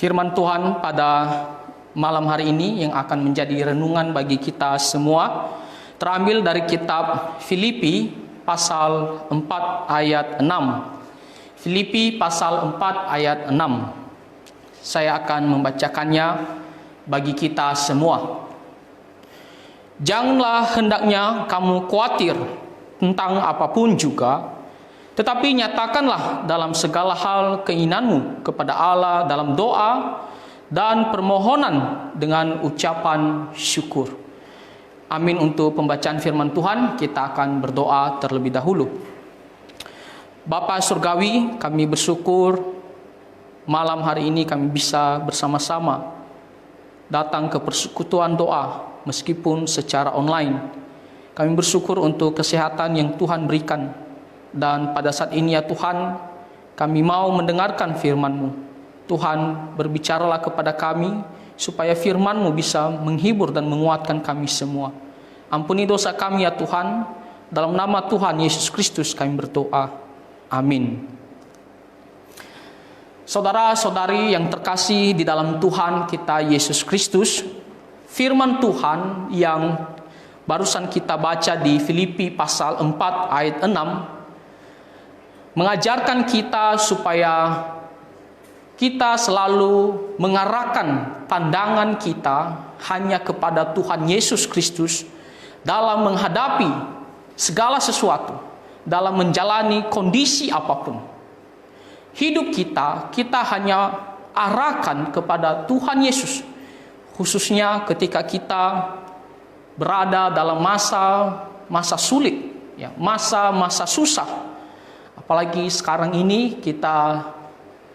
Firman Tuhan pada malam hari ini yang akan menjadi renungan bagi kita semua terambil dari kitab Filipi pasal 4 ayat 6. Filipi pasal 4 ayat 6. Saya akan membacakannya bagi kita semua. Janganlah hendaknya kamu khawatir tentang apapun juga, tetapi nyatakanlah dalam segala hal keinginanmu kepada Allah dalam doa dan permohonan dengan ucapan syukur. Amin. Untuk pembacaan firman Tuhan, kita akan berdoa terlebih dahulu. Bapa Surgawi, kami bersyukur malam hari ini kami bisa bersama-sama datang ke persekutuan doa meskipun secara online. Kami bersyukur untuk kesehatan yang Tuhan berikan. Dan pada saat ini ya Tuhan, kami mau mendengarkan firman-Mu. Tuhan, berbicaralah kepada kami, supaya firman-Mu bisa menghibur dan menguatkan kami semua. Ampuni dosa kami ya Tuhan, dalam nama Tuhan Yesus Kristus kami berdoa. Amin. Saudara-saudari yang terkasih di dalam Tuhan kita Yesus Kristus, firman Tuhan yang barusan kita baca di Filipi pasal 4 ayat 6, mengajarkan kita supaya kita selalu mengarahkan pandangan kita hanya kepada Tuhan Yesus Kristus dalam menghadapi segala sesuatu, dalam menjalani kondisi apapun. Hidup kita hanya arahkan kepada Tuhan Yesus, khususnya ketika kita berada dalam masa sulit, ya, masa susah. Apalagi sekarang ini kita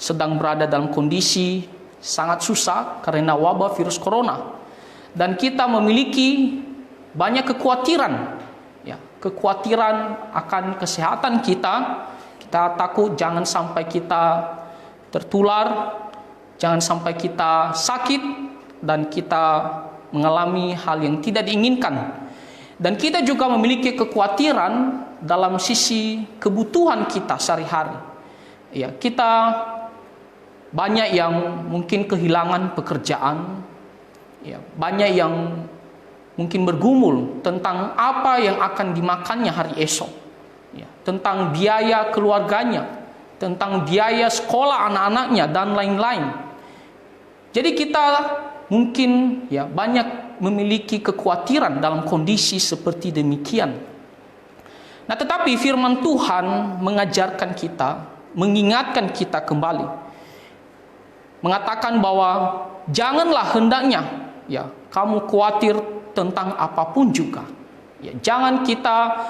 sedang berada dalam kondisi sangat susah karena wabah virus corona. Dan kita memiliki banyak kekhawatiran. Ya, kekhawatiran akan kesehatan kita. Kita takut jangan sampai kita tertular, jangan sampai kita sakit, dan kita mengalami hal yang tidak diinginkan. Dan kita juga memiliki kekhawatiran dalam sisi kebutuhan kita sehari-hari. Ya, kita banyak yang mungkin kehilangan pekerjaan. Ya, banyak yang mungkin bergumul tentang apa yang akan dimakannya hari esok. Ya, tentang biaya keluarganya, tentang biaya sekolah anak-anaknya dan lain-lain. Jadi kita mungkin ya banyak memiliki kekhawatiran dalam kondisi seperti demikian. Nah, tetapi firman Tuhan mengajarkan kita, mengingatkan kita kembali, mengatakan bahwa janganlah hendaknya ya kamu khawatir tentang apapun juga. Ya, jangan kita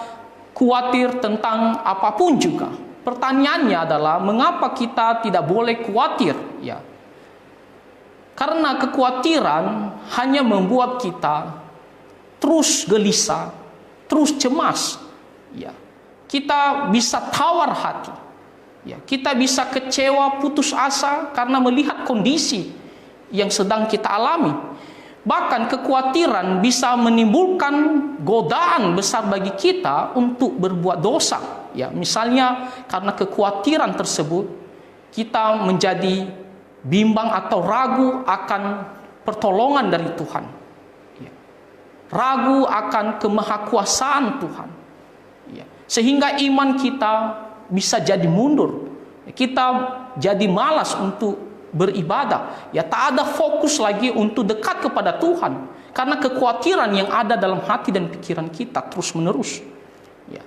khawatir tentang apapun juga. Pertanyaannya adalah mengapa kita tidak boleh khawatir? Ya, karena kekhawatiran hanya membuat kita terus gelisah, terus cemas. Ya, kita bisa tawar hati. Ya, kita bisa kecewa, putus asa karena melihat kondisi yang sedang kita alami. Bahkan kekhawatiran bisa menimbulkan godaan besar bagi kita untuk berbuat dosa. Ya, misalnya karena kekhawatiran tersebut kita menjadi bimbang atau ragu akan pertolongan dari Tuhan. Ya, ragu akan kemahakuasaan Tuhan. Ya, sehingga iman kita bisa jadi mundur. Kita jadi malas untuk beribadah. Ya, tak ada fokus lagi untuk dekat kepada Tuhan karena kekhawatiran yang ada dalam hati dan pikiran kita terus menerus. Ya,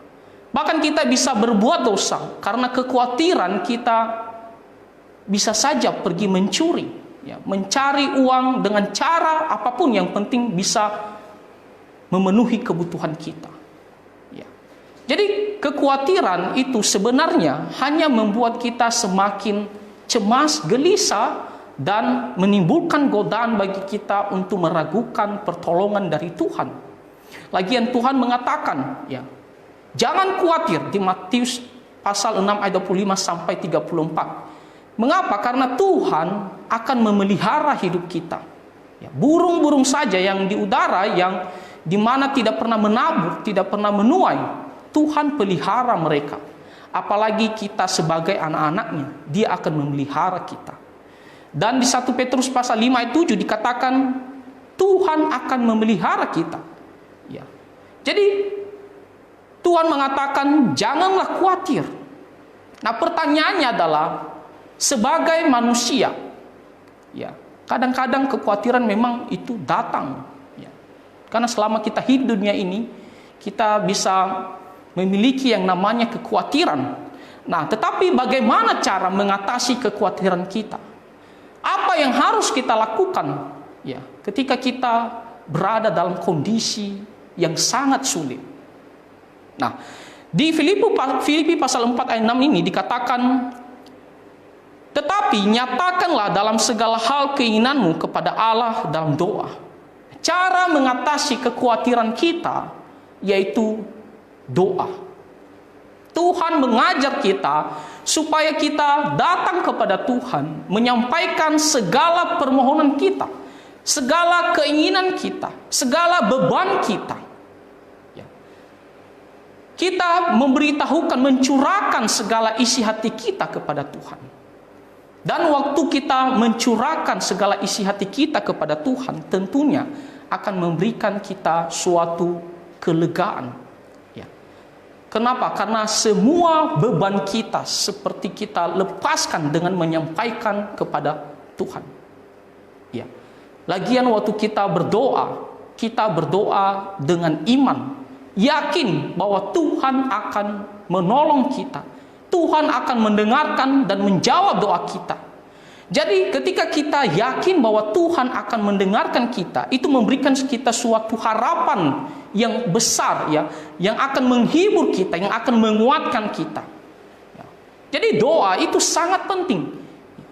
bahkan kita bisa berbuat dosa karena kekhawatiran kita bisa saja pergi mencuri, ya, mencari uang dengan cara apapun yang penting bisa memenuhi kebutuhan kita. Ya. Jadi kekhawatiran itu sebenarnya hanya membuat kita semakin cemas, gelisah, dan menimbulkan godaan bagi kita untuk meragukan pertolongan dari Tuhan. Lagian Tuhan mengatakan, ya, jangan khawatir di Matius pasal 6 ayat 25 sampai 34. Mengapa? Karena Tuhan akan memelihara hidup kita. Ya, burung-burung saja yang di udara, yang di mana tidak pernah menabur, tidak pernah menuai, Tuhan pelihara mereka. Apalagi kita sebagai anak-anaknya, Dia akan memelihara kita. Dan di 1 Petrus pasal 5 ayat 7 dikatakan Tuhan akan memelihara kita. Ya. Jadi Tuhan mengatakan janganlah khawatir. Nah, pertanyaannya adalah sebagai manusia, ya, kadang-kadang kekhawatiran memang itu datang. Ya. Karena selama kita hidup di dunia ini, kita bisa memiliki yang namanya kekhawatiran. Nah, tetapi bagaimana cara mengatasi kekhawatiran kita? Apa yang harus kita lakukan, ya, ketika kita berada dalam kondisi yang sangat sulit? Nah, di Filipi pasal 4 ayat 6 ini dikatakan, tetapi nyatakanlah dalam segala hal keinginanmu kepada Allah dalam doa. Cara mengatasi kekhawatiran kita yaitu doa. Tuhan mengajar kita supaya kita datang kepada Tuhan, menyampaikan segala permohonan kita, segala keinginan kita, segala beban kita. Kita memberitahukan, mencurahkan segala isi hati kita kepada Tuhan. Dan waktu kita mencurahkan segala isi hati kita kepada Tuhan, tentunya akan memberikan kita suatu kelegaan. Ya. Kenapa? Karena semua beban kita seperti kita lepaskan dengan menyampaikan kepada Tuhan. Ya. Lagian waktu kita berdoa dengan iman, yakin bahwa Tuhan akan menolong kita. Tuhan akan mendengarkan dan menjawab doa kita. Jadi ketika kita yakin bahwa Tuhan akan mendengarkan kita, itu memberikan kita suatu harapan yang besar, ya, yang akan menghibur kita, yang akan menguatkan kita. Ya. Jadi doa itu sangat penting,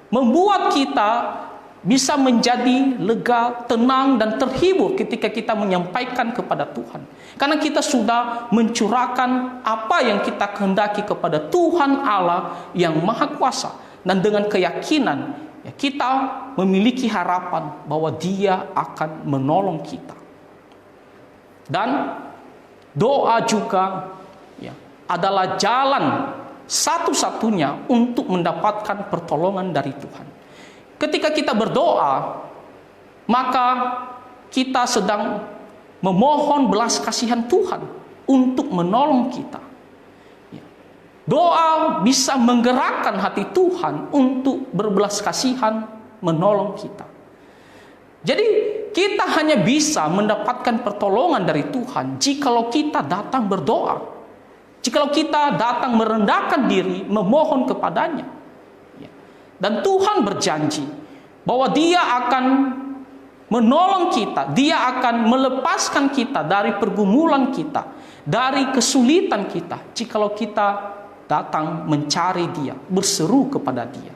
membuat kita bisa menjadi lega, tenang, dan terhibur ketika kita menyampaikan kepada Tuhan. Karena kita sudah mencurahkan apa yang kita kehendaki kepada Tuhan Allah yang Maha Kuasa. Dan dengan keyakinan, ya, kita memiliki harapan bahwa Dia akan menolong kita. Dan doa juga, ya, adalah jalan satu-satunya untuk mendapatkan pertolongan dari Tuhan. Ketika kita berdoa, maka kita sedang memohon belas kasihan Tuhan untuk menolong kita. Doa bisa menggerakkan hati Tuhan untuk berbelas kasihan menolong kita. Jadi kita hanya bisa mendapatkan pertolongan dari Tuhan jikalau kita datang berdoa, jikalau kita datang merendahkan diri memohon kepadanya. Dan Tuhan berjanji bahwa Dia akan menolong kita, Dia akan melepaskan kita dari pergumulan kita, dari kesulitan kita, jikalau kita datang mencari Dia, berseru kepada Dia.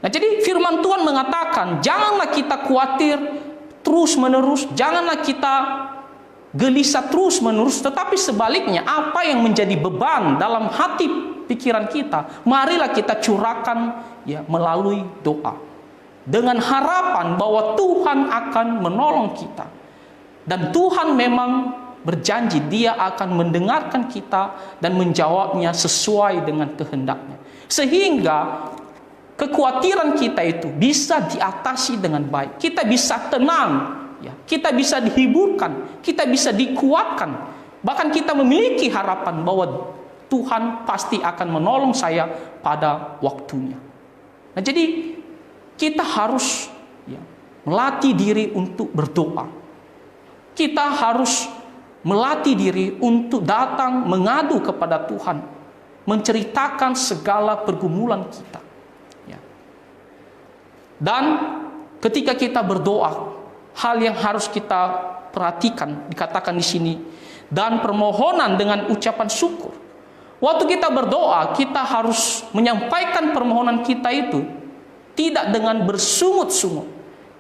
Nah, jadi firman Tuhan mengatakan, janganlah kita khawatir terus-menerus, janganlah kita gelisah terus-menerus, tetapi sebaliknya apa yang menjadi beban dalam hati pikiran kita, marilah kita curahkan, ya, melalui doa, dengan harapan bahwa Tuhan akan menolong kita. Dan Tuhan memang berjanji Dia akan mendengarkan kita dan menjawabnya sesuai dengan kehendaknya, sehingga kekhawatiran kita itu bisa diatasi dengan baik. Kita bisa tenang, ya, kita bisa dihiburkan, kita bisa dikuatkan, bahkan kita memiliki harapan bahwa Tuhan pasti akan menolong saya pada waktunya. Nah, jadi kita harus, ya, melatih diri untuk berdoa. Kita harus melatih diri untuk datang mengadu kepada Tuhan, menceritakan segala pergumulan kita. Ya. Dan ketika kita berdoa, hal yang harus kita perhatikan dikatakan di sini, dan permohonan dengan ucapan syukur. Waktu kita berdoa, kita harus menyampaikan permohonan kita itu tidak dengan bersungut-sungut,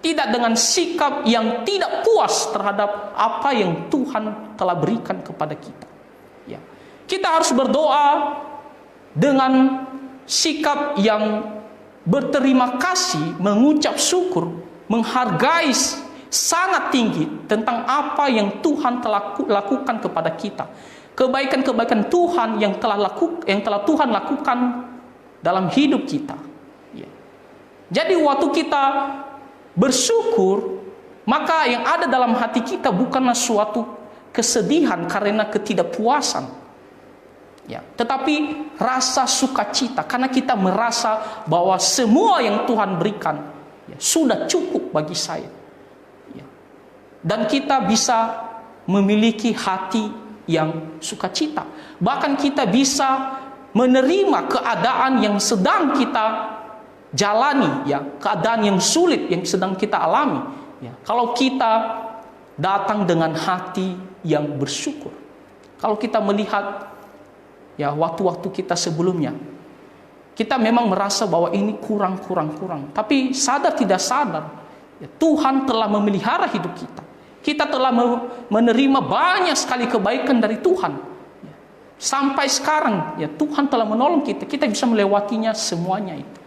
tidak dengan sikap yang tidak puas terhadap apa yang Tuhan telah berikan kepada kita. Ya. Kita harus berdoa dengan sikap yang berterima kasih, mengucap syukur, menghargai sangat tinggi tentang apa yang Tuhan telah lakukan kepada kita. Kebaikan-kebaikan Tuhan yang telah Tuhan lakukan dalam hidup kita. Ya. Jadi waktu kita bersyukur, maka yang ada dalam hati kita bukanlah suatu kesedihan karena ketidakpuasan, ya, tetapi rasa sukacita karena kita merasa bahwa semua yang Tuhan berikan, ya, sudah cukup bagi saya, ya. Dan kita bisa memiliki hati yang sukacita. Bahkan kita bisa menerima keadaan yang sedang kita jalani, ya, keadaan yang sulit yang sedang kita alami, ya. Kalau kita datang dengan hati yang bersyukur. Kalau kita melihat, ya, waktu-waktu kita sebelumnya, kita memang merasa bahwa ini kurang. Tapi sadar tidak sadar, ya, Tuhan telah memelihara hidup kita. Kita telah menerima banyak sekali kebaikan dari Tuhan. Sampai sekarang, ya, Tuhan telah menolong kita. Kita bisa melewatinya semuanya itu.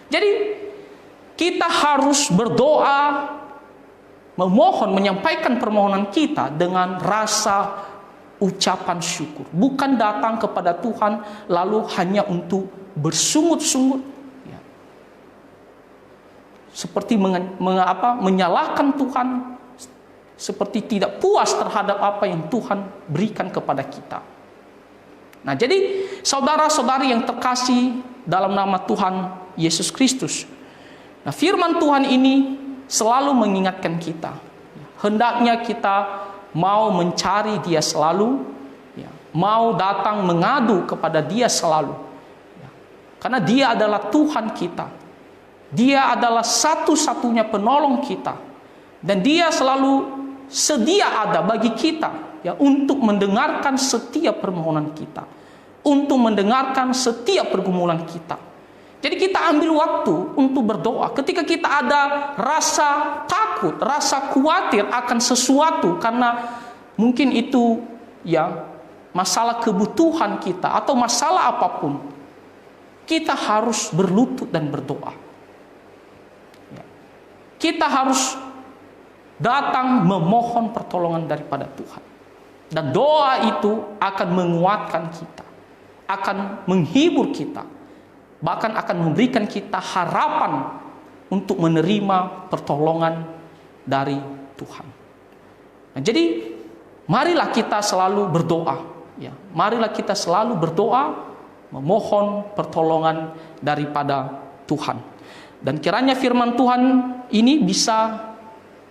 Jadi kita harus berdoa, memohon, menyampaikan permohonan kita dengan rasa ucapan syukur. Bukan datang kepada Tuhan lalu hanya untuk bersungut-sungut, ya, seperti menyalahkan Tuhan, seperti tidak puas terhadap apa yang Tuhan berikan kepada kita. Nah, jadi saudara-saudari yang terkasih dalam nama Tuhan Yesus Kristus, nah, firman Tuhan ini selalu mengingatkan kita, hendaknya kita mau mencari Dia selalu, ya, mau datang mengadu kepada Dia selalu, ya, karena Dia adalah Tuhan kita. Dia adalah satu-satunya penolong kita, dan Dia selalu sedia ada bagi kita, ya, untuk mendengarkan setiap permohonan kita, untuk mendengarkan setiap pergumulan kita. Jadi kita ambil waktu untuk berdoa ketika kita ada rasa takut, rasa khawatir akan sesuatu, karena mungkin itu, ya, masalah kebutuhan kita atau masalah apapun. Kita harus berlutut dan berdoa, ya. Kita harus datang memohon pertolongan daripada Tuhan. Dan doa itu akan menguatkan kita, akan menghibur kita, bahkan akan memberikan kita harapan untuk menerima pertolongan dari Tuhan. Nah, jadi marilah kita selalu berdoa, ya. Marilah kita selalu berdoa, memohon pertolongan daripada Tuhan. Dan kiranya firman Tuhan ini bisa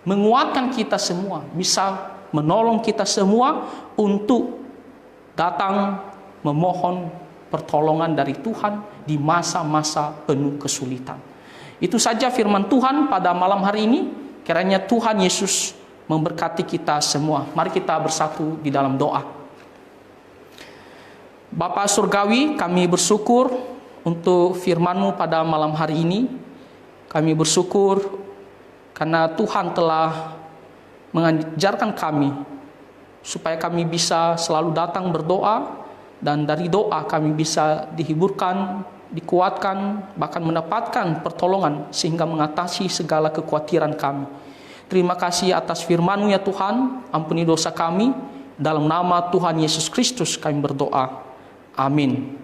menguatkan kita semua, bisa menolong kita semua untuk datang memohon pertolongan dari Tuhan di masa-masa penuh kesulitan. Itu saja firman Tuhan pada malam hari ini. Kiranya Tuhan Yesus memberkati kita semua. Mari kita bersatu di dalam doa. Bapa Surgawi, kami bersyukur untuk firman-Mu pada malam hari ini. Kami bersyukur karena Tuhan telah mengajarkan kami supaya kami bisa selalu datang berdoa, dan dari doa kami bisa dihiburkan, dikuatkan, bahkan mendapatkan pertolongan sehingga mengatasi segala kekhawatiran kami. Terima kasih atas firman-Mu ya Tuhan. Ampuni dosa kami. Dalam nama Tuhan Yesus Kristus kami berdoa. Amin.